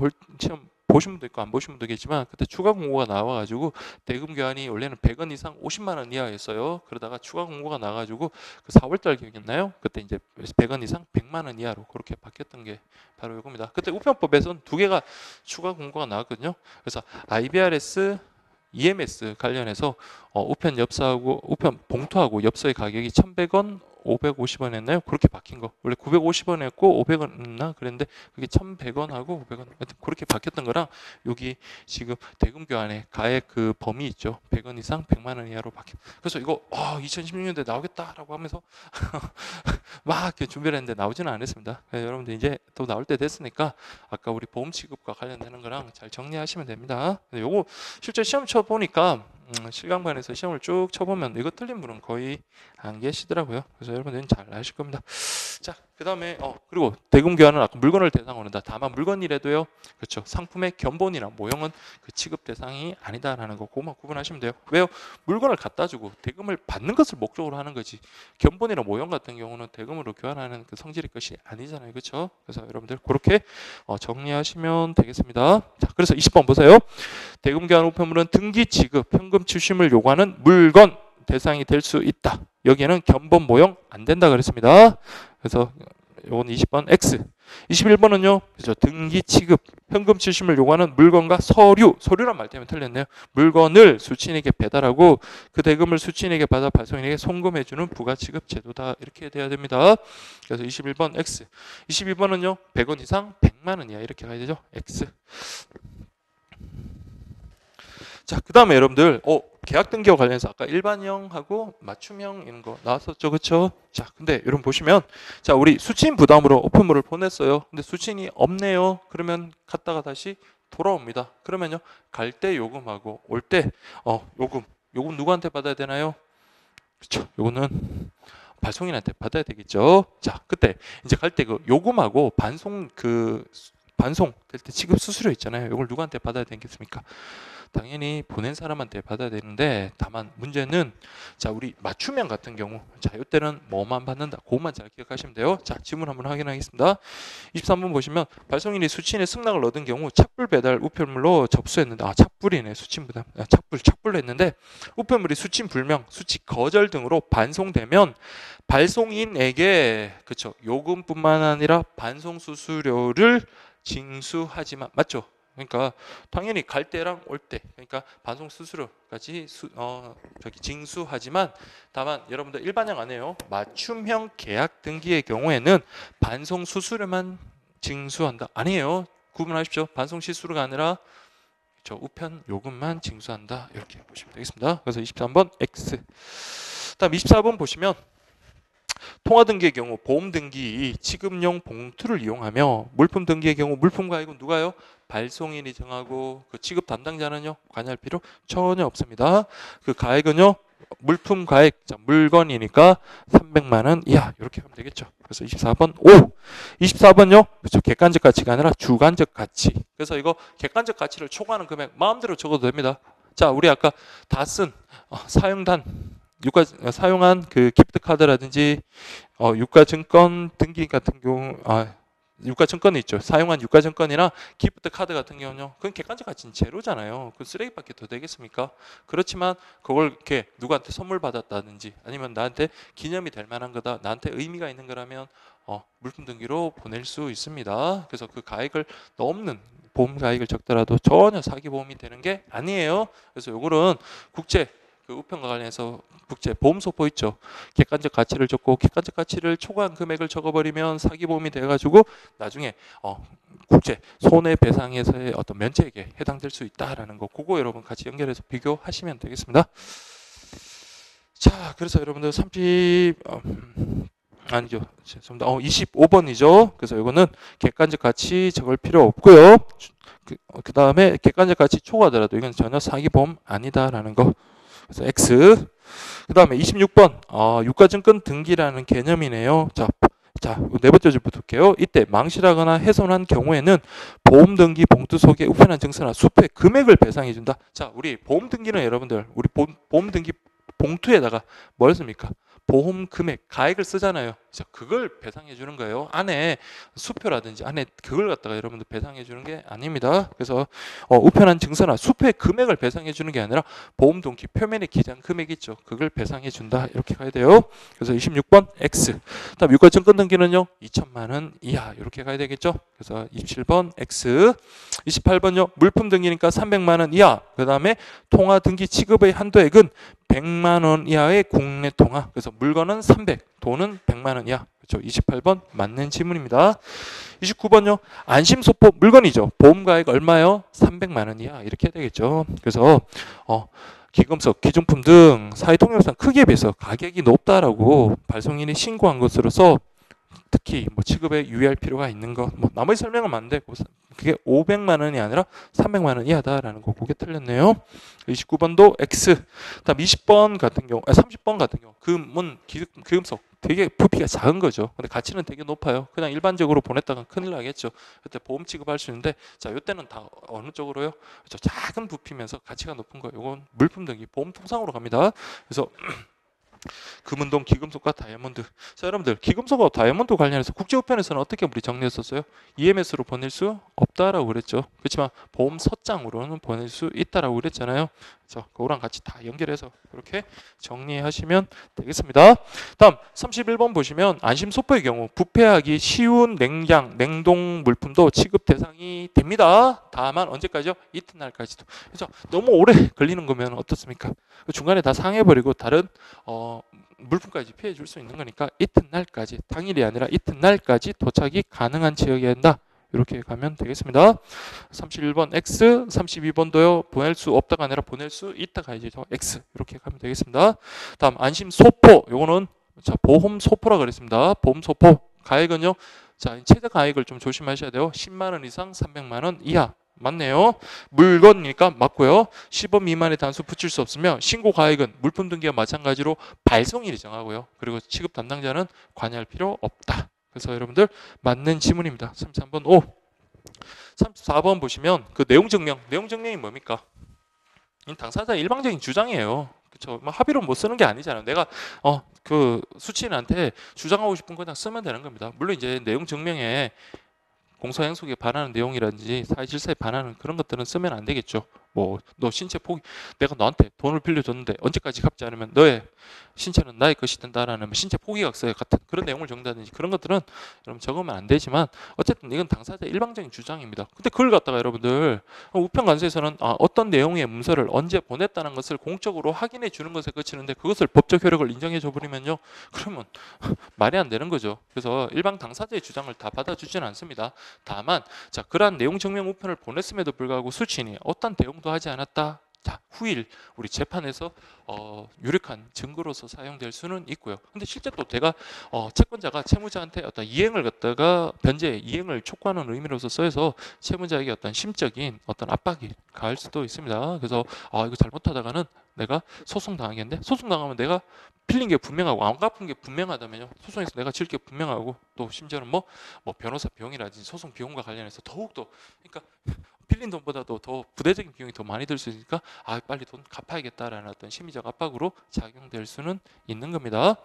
보신 분도 있고 안 보신 분도 계시지만, 그때 추가 공고가 나와가지고 대금 교환이 원래는 100원 이상 50만 원 이하였어요. 그러다가 추가 공고가 나와가지고 그 4월달 기억나요? 그때 이제 100원 이상 100만 원 이하로 그렇게 바뀌었던 게 바로 이겁니다. 그때 우편법에서는 두 개가 추가 공고가 나왔거든요. 그래서 IBRS, EMS 관련해서 우편 엽서하고 우편 봉투하고 엽서의 가격이 1,100원, 550원 했나요? 그렇게 바뀐 거. 원래 950원이었고 500원이나 그랬는데 그게 1,100원하고 500원. 하여튼 그렇게 바뀌었던 거랑, 여기 지금 대금 교환의 가액 그 범위 있죠. 100원 이상 100만 원 이하로 바뀌. 그래서 이거 2016년도에 나오겠다라고 하면서 막 이렇게 준비를 했는데 나오지는 않았습니다. 여러분들 이제 또 나올 때 됐으니까 아까 우리 보험 취급과 관련되는 거랑 잘 정리하시면 됩니다. 근데 요거 실제 시험 쳐 보니까 실강반에서 시험을 쭉 쳐보면 이거 틀린 분은 거의 안 계시더라고요. 그래서 여러분들은 잘 아실 겁니다. 자, 그 다음에 그리고 대금 교환은 아까 물건을 대상으로 한다. 다만 물건이라도요, 그렇죠, 상품의 견본이나 모형은 그 취급 대상이 아니다라는 거, 그것만 구분하시면 돼요. 왜요? 물건을 갖다 주고 대금을 받는 것을 목적으로 하는 거지, 견본이나 모형 같은 경우는 대금으로 교환하는 그 성질의 것이 아니잖아요. 그렇죠? 그래서 여러분들 그렇게 정리하시면 되겠습니다. 자, 그래서 20번 보세요. 대금 교환 우편물은 등기 지급, 현금 출심을 요구하는 물건 대상이 될 수 있다. 여기에는 견본 모형 안 된다 그랬습니다. 그래서 이건 20번 X. 21번은요. 그렇죠. 등기 취급, 현금 출심을 요구하는 물건과 서류란 말 때문에 틀렸네요. 물건을 수취인에게 배달하고 그 대금을 수취인에게 받아 발송인에게 송금해주는 부가취급 제도다. 이렇게 돼야 됩니다. 그래서 21번 X. 22번은요. 100원 이상 100만 원 이하 이렇게 가야 되죠. X. 자, 그 다음에 여러분들 계약 등기와 관련해서 아까 일반형하고 맞춤형 이런 거 나왔었죠. 그렇죠? 자, 근데 여러분 보시면, 자, 우리 수취인 부담으로 우편물을 보냈어요. 근데 수취인이 없네요. 그러면 갔다가 다시 돌아옵니다. 그러면요, 갈 때 요금하고 올 때 요금 누구한테 받아야 되나요? 그렇죠. 요거는 발송인한테 받아야 되겠죠. 자, 그때 이제 갈 때 그 요금하고 반송 될 때 취급 수수료 있잖아요. 이걸 누구한테 받아야 되겠습니까? 당연히 보낸 사람한테 받아야 되는데, 다만 문제는, 자, 우리 맞춤형 같은 경우, 자, 이때는 뭐만 받는다. 그것만 잘 기억하시면 돼요. 자, 지문 한번 확인하겠습니다. 23번 보시면, 발송인이 수취인의 승낙을 얻은 경우 착불 배달 우편물로 접수했는데, 착불이네. 수취인 부담. 착불로 했는데 우편물이 수취인 불명, 수취 거절 등으로 반송되면 발송인에게, 그쵸, 요금뿐만 아니라 반송 수수료를 징수하지만, 맞죠? 그러니까 당연히 갈 때랑 올 때, 그러니까 반송 수수료까지 징수하지만, 다만 여러분들 일반형 안 해요. 맞춤형 계약 등기의 경우에는 반송 수수료만 징수한다. 아니에요. 구분하십시오. 반송 시수료가 아니라 우편 요금만 징수한다. 이렇게 보시면 되겠습니다. 그래서 23번 X. 다음 24번 보시면, 통화 등기의 경우 보험 등기 취급용 봉투를 이용하며, 물품 등기의 경우 물품 가액은 누가요? 발송인이 정하고 그 취급 담당자는요, 관여할 필요 전혀 없습니다. 그 가액은요, 물품 가액, 자, 물건이니까 300만 원 이하 이렇게 하면 되겠죠. 그래서 24번 O. 24번요. 그렇죠. 객관적 가치가 아니라 주관적 가치. 그래서 이거 객관적 가치를 초과하는 금액 마음대로 적어도 됩니다. 자, 우리 아까 다 쓴 사용단 사용한 그 기프트 카드라든지 유가증권 등기 같은 경우, 유가증권이 있죠. 사용한 유가증권이나 기프트 카드 같은 경우는요, 그건 객관적 가치는 제로잖아요. 그 쓰레기밖에 더 되겠습니까? 그렇지만 그걸 이렇게 누구한테 선물 받았다든지 아니면 나한테 기념이 될 만한 거다, 나한테 의미가 있는 거라면 물품 등기로 보낼 수 있습니다. 그래서 그 가액을 넘는 보험 가액을 적더라도 전혀 사기 보험이 되는 게 아니에요. 그래서 요거는 국제 그 우편과 관련해서 국제 보험소포 있죠. 객관적 가치를 적고 객관적 가치를 초과한 금액을 적어버리면 사기보험이 돼가지고 나중에 국제 손해배상에서의 어떤 면책에 해당될 수 있다라는 거, 그거 여러분 같이 연결해서 비교하시면 되겠습니다. 자, 그래서 여러분들 30 아니죠. 죄송합니다. 25번이죠. 그래서 이거는 객관적 가치 적을 필요 없고요. 그 다음에 객관적 가치 초과하더라도 이건 전혀 사기보험 아니다라는 거. 그래서 X. 그 다음에 26번 유가증권 등기라는 개념이네요. 자, 네 번째 줄부터 볼게요. 이때 망실하거나 훼손한 경우에는 보험등기 봉투 속에 우편한 증서나 수표의 금액을 배상해 준다. 자, 우리 보험등기는 여러분들 우리 보험등기 봉투에다가 뭘 씁니까? 보험 금액, 가액을 쓰잖아요. 그래서 그걸 배상해 주는 거예요. 안에 수표라든지 안에 그걸 갖다가 여러분들 배상해 주는 게 아닙니다. 그래서 우편한 증서나 수표의 금액을 배상해 주는 게 아니라 보험 동기 표면에 기재한 금액 있죠. 그걸 배상해 준다. 이렇게 가야 돼요. 그래서 26번 X. 다음 유가증권 등기는요. 2천만 원 이하 이렇게 가야 되겠죠. 그래서 27번 X. 28번요. 물품 등기니까 300만 원 이하. 그다음에 통화 등기 취급의 한도액은 100만 원 이하의 국내 통화. 그래서 물건은 300, 돈은 100만 원 이하. 그렇죠. 28번 맞는 질문입니다. 29번요. 안심소포 물건이죠. 보험가액 얼마요? 300만 원 이하. 이렇게 해야 되겠죠. 그래서 기금속, 기준품 등 사회통념상 크기에 비해서 가격이 높다라고 발송인이 신고한 것으로서 특히 뭐 취급에 유의할 필요가 있는 것. 뭐 나머지 설명은 맞는데 그게 500만 원이 아니라 300만 원 이하다라는 거. 그게 틀렸네요. 29번도 X. 다음 20번 같은 경우, 30번 같은 경우 금은 기금속 되게 부피가 작은 거죠. 근데 가치는 되게 높아요. 그냥 일반적으로 보냈다가 큰일 나겠죠. 그때 보험 취급할 수 있는데 자, 이때는 다 어느 쪽으로요? 그렇죠. 작은 부피면서 가치가 높은 거예요. 이건 물품 등기 보험 통상으로 갑니다. 그래서 금은동, 기금속과 다이아몬드. 자, 여러분들 기금속과 다이아몬드 관련해서 국제우편에서는 어떻게 우리 정리했었어요? EMS로 보낼 수 없다라고 그랬죠. 그렇지만 보험 서장으로는 보낼 수 있다라고 그랬잖아요. 그래서 그거랑 같이 다 연결해서 그렇게 정리하시면 되겠습니다. 다음 31번 보시면 안심소포의 경우 부패하기 쉬운 냉동 물품도 취급 대상이 됩니다. 다만 언제까지요? 이튿날까지도. 그래서 너무 오래 걸리는 거면 어떻습니까? 중간에 다 상해버리고 다른 물품까지 피해 줄 수 있는 거니까 이튿날까지, 당일이 아니라 이튿날까지 도착이 가능한 지역이어야 한다. 이렇게 가면 되겠습니다. 31번 X, 32번도요. 보낼 수 없다가 아니라 보낼 수 있다가 이제 X 이렇게 가면 되겠습니다. 다음 안심소포, 요거는 자, 보험소포라 그랬습니다. 보험소포 가액은요. 자, 최대 가액을 좀 조심하셔야 돼요. 10만 원 이상 300만 원 이하. 맞네요. 물건이니까 맞고요. 10원 미만의 단수 붙일 수 없으며 신고 가액은 물품 등기와 마찬가지로 발송일이 정하고요. 그리고 취급 담당자는 관여할 필요 없다. 그래서 여러분들 맞는 지문입니다. 33번 O. 34번 보시면 그 내용 증명이 뭡니까? 당사자의 일방적인 주장이에요. 그렇죠. 합의로 못 쓰는 게 아니잖아요. 내가 그 수취인한테 주장하고 싶은 거 그냥 쓰면 되는 겁니다. 물론 이제 내용 증명에 공소행속에 반하는 내용이라든지 사회질서에 반하는 그런 것들은 쓰면 안 되겠죠. 뭐 너 신체 포기, 내가 너한테 돈을 빌려줬는데 언제까지 갚지 않으면 너의 신체는 나의 것이 된다라는 신체 포기각서 같은 그런 내용을 적는다든지 그런 것들은 여러분 적으면 안 되지만 어쨌든 이건 당사자의 일방적인 주장입니다. 근데 그걸 갖다가 여러분들 우편관서에서는 어떤 내용의 문서를 언제 보냈다는 것을 공적으로 확인해 주는 것에 그치는데 그것을 법적 효력을 인정해 줘 버리면요, 그러면 말이 안 되는 거죠. 그래서 일방 당사자의 주장을 다 받아주지는 않습니다. 다만 자, 그러한 내용 증명 우편을 보냈음에도 불구하고 수취인이 어떤 대응도 하지 않았다. 자, 후일 우리 재판에서 유력한 증거로서 사용될 수는 있고요. 근데 실제 또 내가 채권자가 채무자한테 어떤 이행을 갖다가 변제 이행을 촉구하는 의미로서 써서 채무자에게 어떤 심적인 어떤 압박이 가할 수도 있습니다. 그래서 이거 잘못하다가는 내가 소송 당하겠는데, 소송 당하면 내가 빌린 게 분명하고 안 갚은 게 분명하다면요, 소송에서 내가 질 게 분명하고 또 심지어는 뭐 변호사 비용이라든지 소송 비용과 관련해서 더욱더, 그러니까 빌린 돈보다도 더 부대적인 비용이 더 많이 들 수 있으니까 빨리 돈 갚아야겠다라는 어떤 심리적 압박으로 작용될 수는 있는 겁니다.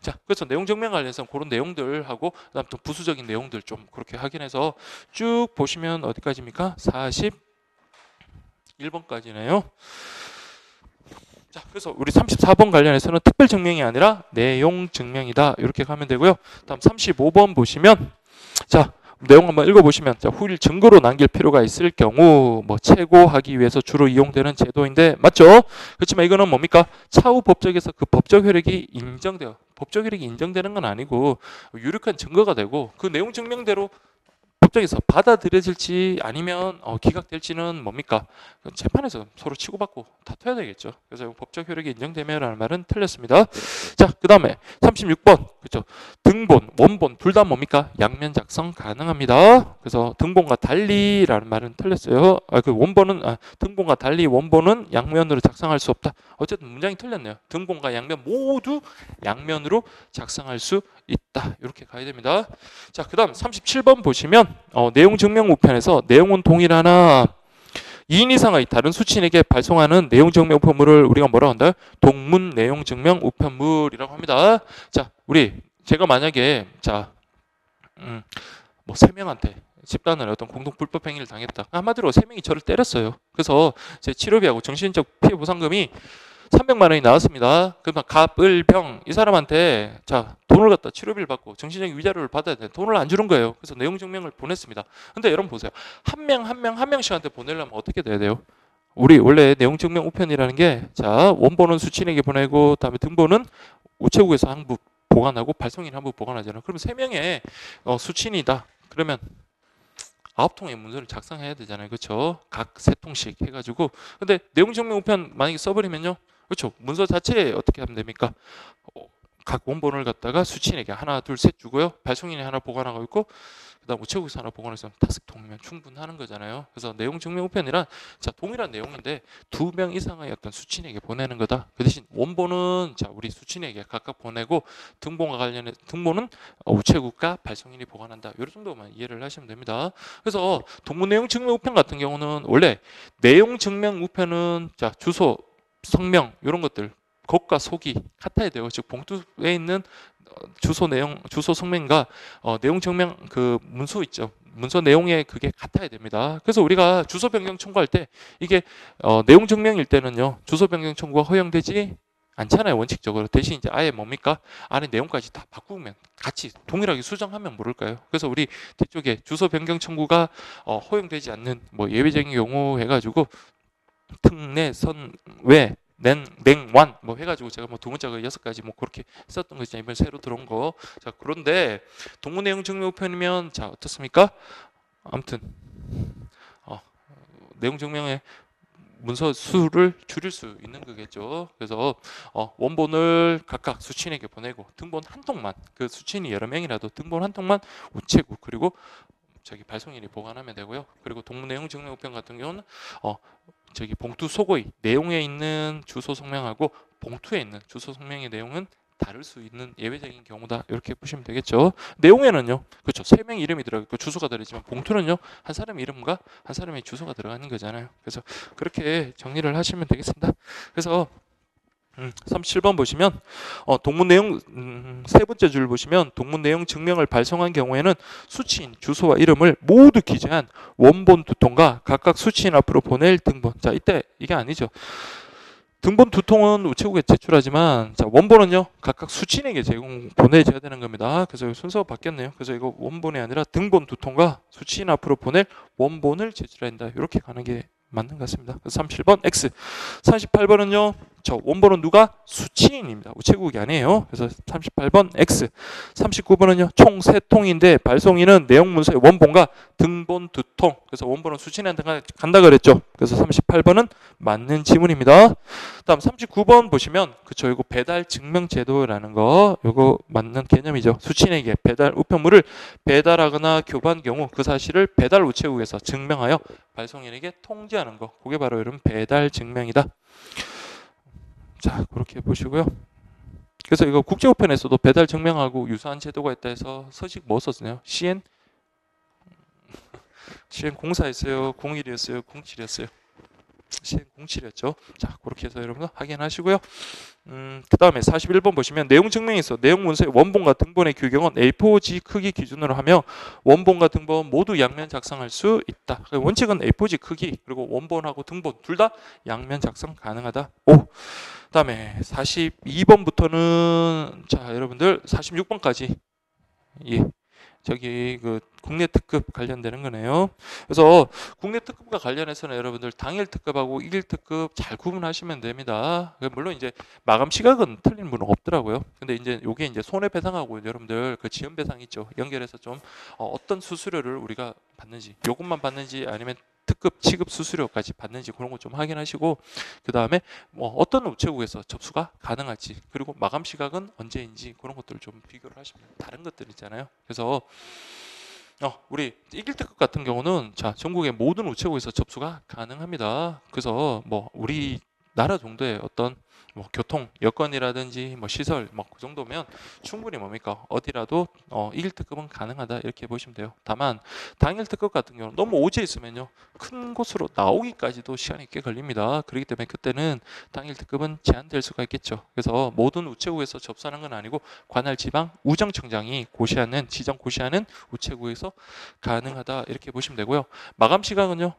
자, 그래서 내용 증명 관련해서 그런 내용들하고 그다음 또 부수적인 내용들 좀 그렇게 확인해서 쭉 보시면 어디까지입니까? 41번까지네요. 자, 그래서 우리 34번 관련해서는 특별 증명이 아니라 내용 증명이다. 이렇게 가면 되고요. 다음 35번 보시면 자, 내용 한번 읽어보시면 자, 후일 증거로 남길 필요가 있을 경우 뭐 최고하기 위해서 주로 이용되는 제도인데 맞죠? 그렇지만 이거는 뭡니까? 차후 법적에서 그 법적 효력이 인정돼요. 법적 효력이 인정되는 건 아니고 유력한 증거가 되고 그 내용 증명대로 법정에서 받아들여질지 아니면 기각될지는 뭡니까? 재판에서 서로 치고받고 다퉈야 되겠죠. 그래서 법적 효력이 인정되면라는 말은 틀렸습니다. 자, 그 다음에 36번 그렇죠. 등본, 원본 둘 다 뭡니까? 양면 작성 가능합니다. 그래서 등본과 달리라는 말은 틀렸어요. 등본과 달리 원본은 양면으로 작성할 수 없다. 어쨌든 문장이 틀렸네요. 등본과 양면 모두 양면으로 작성할 수 있다. 이렇게 가야 됩니다. 자, 그 다음 37번 보시면 내용 증명 우편에서 내용은 동일하나 2인 이상의 다른 수취인에게 발송하는 내용 증명 우편물을 우리가 뭐라고 한다? 동문 내용 증명 우편물이라고 합니다. 자, 제가 만약에 뭐 3명한테 집단을 어떤 공동 불법 행위를 당했다. 한마디로 3명이 저를 때렸어요. 그래서 제 치료비하고 정신적 피해 보상금이 300만 원이 나왔습니다. 그러면 갑을병 이 사람한테 돈을 갖다 치료비를 받고 정신적인 위자료를 받아야 돼. 돈을 안 주는 거예요. 그래서 내용 증명을 보냈습니다. 근데 여러분 보세요. 한 명씩한테 보내려면 어떻게 돼야 돼요? 우리 원래 내용 증명 우편이라는 게 원본은 수취인에게 보내고 그다음에 등본은 우체국에서 항부 보관하고 발송인 항부 보관하잖아요. 그러면 3명의 수취인이다. 그러면 9통의 문서를 작성해야 되잖아요. 그렇죠? 각 3통씩 해가지고. 근데 내용 증명 우편 만약에 써버리면요. 그렇죠. 문서 자체에 어떻게 하면 됩니까? 각 원본을 갖다가 수취인에게 하나, 둘, 셋 주고요. 발송인이 하나 보관하고 있고, 그다음 우체국에서 하나 보관해서 5통이면 충분하는 거잖아요. 그래서 내용 증명 우편이란 동일한 내용인데 2명 이상의 어떤 수취인에게 보내는 거다. 그 대신 원본은 우리 수취인에게 각각 보내고 등본과 관련해 등본은 우체국과 발송인이 보관한다. 이런 정도만 이해를 하시면 됩니다. 그래서 동문 내용 증명 우편 같은 경우는 원래 내용 증명 우편은 주소 성명 이런 것들 겉과 속이 같아야 돼요. 즉 봉투에 있는 주소 성명과 내용 증명 그 문서 있죠. 문서 내용에 그게 같아야 됩니다. 그래서 우리가 주소 변경 청구할 때 이게 내용 증명일 때는요. 주소 변경 청구가 허용되지 않잖아요. 원칙적으로. 대신 이제 아예 뭡니까? 안에 내용까지 다 바꾸면 같이 동일하게 수정하면 모를까요? 그래서 우리 뒤쪽에 주소 변경 청구가 허용되지 않는 뭐 예외적인 경우 해가지고 특내 선외 냉완 뭐 해가지고 제가 뭐 두 문자가 6가지 뭐 그렇게 썼던 거 있잖아요. 이번 새로 들어온 거. 그런데 동문 내용 증명 우편이면 어떻습니까? 아무튼 내용 증명의 문서 수를 줄일 수 있는 거겠죠. 그래서 원본을 각각 수취인에게 보내고 등본 한 통만 그 수취인이 여러 명이라도 등본 한 통만 우체국 그리고 발송인이 보관하면 되고요. 그리고 동문 내용 증명 우편 같은 경우는 봉투 속의 내용에 있는 주소 성명하고 봉투에 있는 주소 성명의 내용은 다를 수 있는 예외적인 경우다. 이렇게 보시면 되겠죠. 내용에는요. 그렇죠. 3명 이름이 들어가고 주소가 다르지만 봉투는요. 한 사람 이름과 한 사람의 주소가 들어가는 거잖아요. 그래서 그렇게 정리를 하시면 되겠습니다. 그래서 37번 보시면 동문 내용 세 번째 줄 보시면 동문 내용 증명을 발송한 경우에는 수취인 주소와 이름을 모두 기재한 원본 2통과 각각 수취인 앞으로 보낼 등본. 이때 이게 아니죠. 등본 2통은 우체국에 제출하지만 원본은요 각각 수취인에게 보내줘야 되는 겁니다. 그래서 순서가 바뀌었네요. 그래서 이거 원본이 아니라 등본 2통과 수취인 앞으로 보낼 원본을 제출해야 된다. 이렇게 가는 게 맞는 것 같습니다. 그래서 37번 X. 38번은요. 원본은 누가? 수취인입니다. 우체국이 아니에요. 그래서 38번 X. 39번은요. 총 3통인데 발송인은 내용 문서의 원본과 등본 2통. 그래서 원본은 수취인한테 간다 그랬죠. 그래서 38번은 맞는 지문입니다. 다음 39번 보시면 그쵸 이거 배달 증명 제도라는 거 이거 맞는 개념이죠. 수취인에게 배달 우편물을 배달하거나 교부한 경우 그 사실을 배달 우체국에서 증명하여 발송인에게 통지하는 거. 그게 바로 이런 배달 증명이다. 그렇게 보시고요. 그래서 이거 국제우편에서도 배달 증명하고 유사한 제도가 있다 해서 서식 뭐 썼나요? CN? CN 04였어요? 01이었어요? 07이었어요? CN 07이었죠. 그렇게 해서 여러분 확인하시고요. 그 다음에 41번 보시면 내용 증명에서 내용 문서의 원본과 등본의 규격은 A4지 크기 기준으로 하며 원본과 등본 모두 양면 작성할 수 있다. 원칙은 A4지 크기 그리고 원본하고 등본 둘 다 양면 작성 가능하다. 그 다음에 42번부터는 여러분들 46번까지 저기 그 국내 특급 관련되는 거네요. 그래서 국내 특급과 관련해서는 여러분들 당일 특급하고 일일 특급 잘 구분하시면 됩니다. 물론 이제 마감 시각은 틀린 분은 없더라고요. 근데 이제 요게 이제 손해배상하고 여러분들 그 지연배상 있죠. 연결해서 좀 어떤 수수료를 우리가 받는지, 요것만 받는지 아니면 특급 취급 수수료까지 받는지 그런 거 좀 확인하시고, 그 다음에 뭐 어떤 우체국에서 접수가 가능할지, 그리고 마감 시각은 언제인지 그런 것들을 좀 비교를 하시면 다른 것들 있잖아요. 그래서 우리 일일 특급 같은 경우는 자 전국의 모든 우체국에서 접수가 가능합니다. 그래서 뭐 우리 나라 정도의 어떤 뭐 교통 여건이라든지 뭐 시설 뭐 그 정도면 충분히 뭡니까 어디라도 일일 특급은 가능하다 이렇게 보시면 돼요. 다만 당일 특급 같은 경우는 너무 오지에 있으면요 큰 곳으로 나오기까지도 시간이 꽤 걸립니다. 그렇기 때문에 그때는 당일 특급은 제한될 수가 있겠죠. 그래서 모든 우체국에서 접수하는 건 아니고 관할 지방 우정청장이 고시하는 지정 고시하는 우체국에서 가능하다 이렇게 보시면 되고요. 마감 시간은요.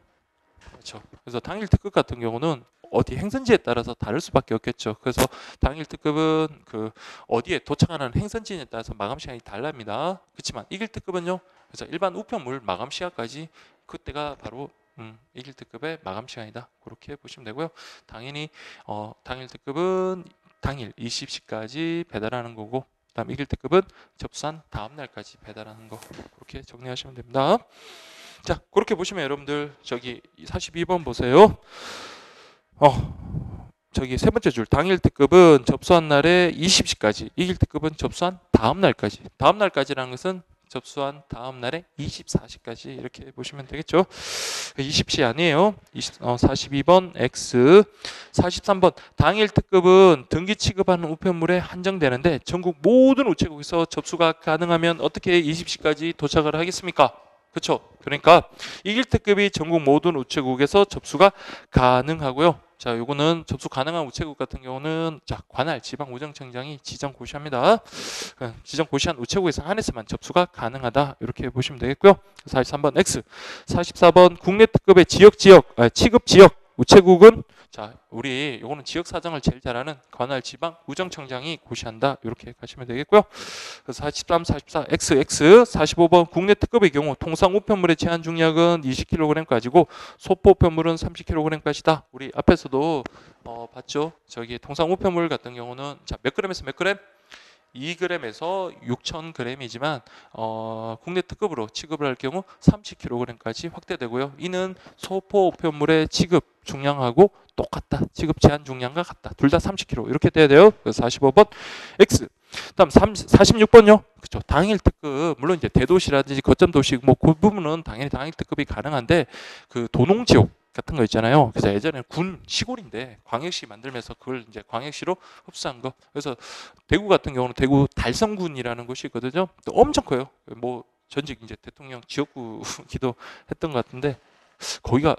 그렇죠. 그래서 당일 특급 같은 경우는 어디 행선지에 따라서 다를 수밖에 없겠죠. 그래서 당일 특급은 그 어디에 도착하는 행선지에 따라서 마감 시간이 달랍니다. 그렇지만 일일 특급은요. 그래서 일반 우편물 마감 시간까지 그때가 바로 일일 특급의 마감 시간이다. 그렇게 보시면 되고요. 당연히 당일 특급은 당일 20시까지 배달하는 거고, 그다음 일일 특급은 접수한 다음 날까지 배달하는 거 그렇게 정리하시면 됩니다. 자, 그렇게 보시면 여러분들 저기 42번 보세요. 저기 세 번째 줄 당일 특급은 접수한 날에 20시까지, 일일 특급은 접수한 다음 날까지. 다음 날까지라는 것은 접수한 다음 날에 24시까지 이렇게 보시면 되겠죠. 20시 아니에요. 42번 X. 43번 당일 특급은 등기 취급하는 우편물에 한정되는데 전국 모든 우체국에서 접수가 가능하면 어떻게 20시까지 도착을 하겠습니까? 그렇죠. 그러니까 일일 특급이 전국 모든 우체국에서 접수가 가능하고요. 자, 요거는 접수 가능한 우체국 같은 경우는 자 관할 지방우정청장이 지정 고시합니다. 지정 고시한 우체국에서 한해서만 접수가 가능하다 이렇게 보시면 되겠고요. 43번 X. 44번 국내 특급의 취급 지역 우체국은 자 우리 요거는 지역 사정을 제일 잘 아는 관할 지방 우정청장이 고시한다 이렇게 가시면 되겠고요. 그래서 43, 44 XX. 45번 국내 특급의 경우 통상 우편물의 제한 중량은 20kg까지고 소포 우편물은 30kg까지다. 우리 앞에서도 봤죠. 저기 통상 우편물 같은 경우는 자 몇 g에서 몇 g? 2g에서 6,000g이지만 국내 특급으로 취급을 할 경우 30kg까지 확대되고요. 이는 소포 우편물의 취급 중량하고 똑같다. 취급 제한 중량과 같다. 둘 다 30kg 이렇게 돼야 돼요. 그래서 45번 X. 다음 46번요. 그렇죠. 당일 특급 물론 이제 대도시라든지 거점 도시 뭐 그 부분은 당연히 당일 특급이 가능한데 그 도농 지역 같은 거 있잖아요. 그래서 예전에는 군 시골인데 광역시 만들면서 그걸 이제 광역시로 흡수한 거. 그래서 대구 같은 경우는 대구 달성군이라는 곳이 있거든요. 또 엄청 커요. 뭐 전직 이제 대통령 지역구기도 했던 것 같은데 거기가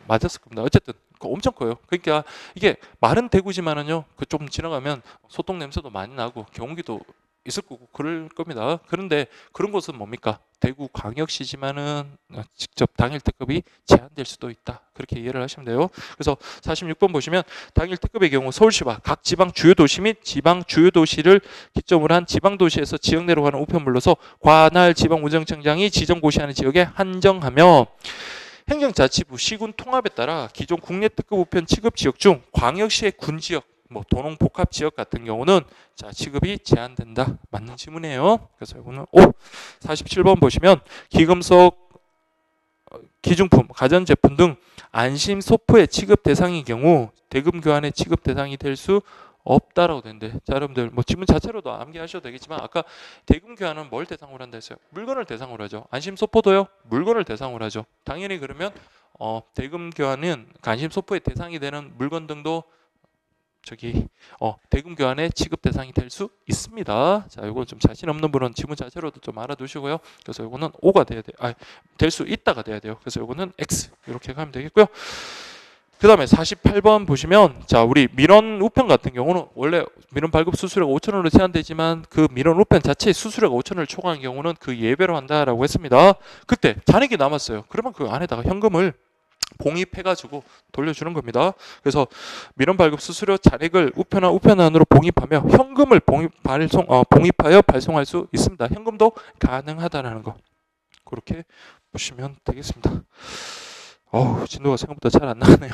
맞았을 겁니다. 어쨌든 엄청 커요. 그러니까 이게 말은 대구지만은요. 그 좀 지나가면 소똥 냄새도 많이 나고 경운기도 있을 거고 그럴 겁니다. 그런데 그런 곳은 뭡니까? 대구 광역시지만은 직접 당일 특급이 제한될 수도 있다. 그렇게 이해를 하시면 돼요. 그래서 46번 보시면 당일 특급의 경우 서울시와 각 지방 주요 도시 및 지방 주요 도시를 기점으로 한 지방 도시에서 지역 내로 가는 우편물로서 관할 지방우정청장이 지정 고시하는 지역에 한정하며 행정자치부 시군 통합에 따라 기존 국내 특급 우편 취급 지역 중 광역시의 군 지역 뭐 도농 복합 지역 같은 경우는 자 취급이 제한된다. 맞는 지문이에요. 그래서 이거는 47번 보시면 기금속 기중품, 가전제품 등 안심 소포의 취급 대상인 경우 대금 교환의 취급 대상이 될 수 없다라고 되는데 자 여러분들 뭐 지문 자체로도 암기하셔도 되겠지만 아까 대금 교환은 뭘 대상으로 한다 했어요? 물건을 대상으로 하죠. 안심 소포도요? 물건을 대상으로 하죠. 당연히 그러면 대금 교환은 안심 소포의 대상이 되는 물건 등도 저기 대금 교환의 취급 대상이 될 수 있습니다. 자, 이거 좀 자신 없는 분은 지문 자체로도 좀 알아두시고요. 그래서 이거는 O가 돼야 돼. 될 수 있다가 돼야 돼요. 그래서 이거는 X 이렇게 가면 되겠고요. 그 다음에 48번 보시면 자 우리 민원 우편 같은 경우는 원래 민원 발급 수수료가 5,000원으로 제한되지만 그 민원 우편 자체의 수수료가 5,000원을 초과한 경우는 그 예외로 한다라고 했습니다. 그때 잔액이 남았어요. 그러면 그 안에다가 현금을 봉입해가지고 돌려주는 겁니다. 그래서 민원 발급 수수료 잔액을 우편화 우편안으로 봉입하며 현금을 봉입하여 발송할 수 있습니다. 현금도 가능하다라는 거 그렇게 보시면 되겠습니다. 진도가 생각보다 잘 안 나가네요.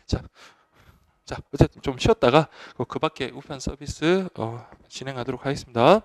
자, 어쨌든 좀 쉬었다가 그 밖에 우편 서비스 진행하도록 하겠습니다.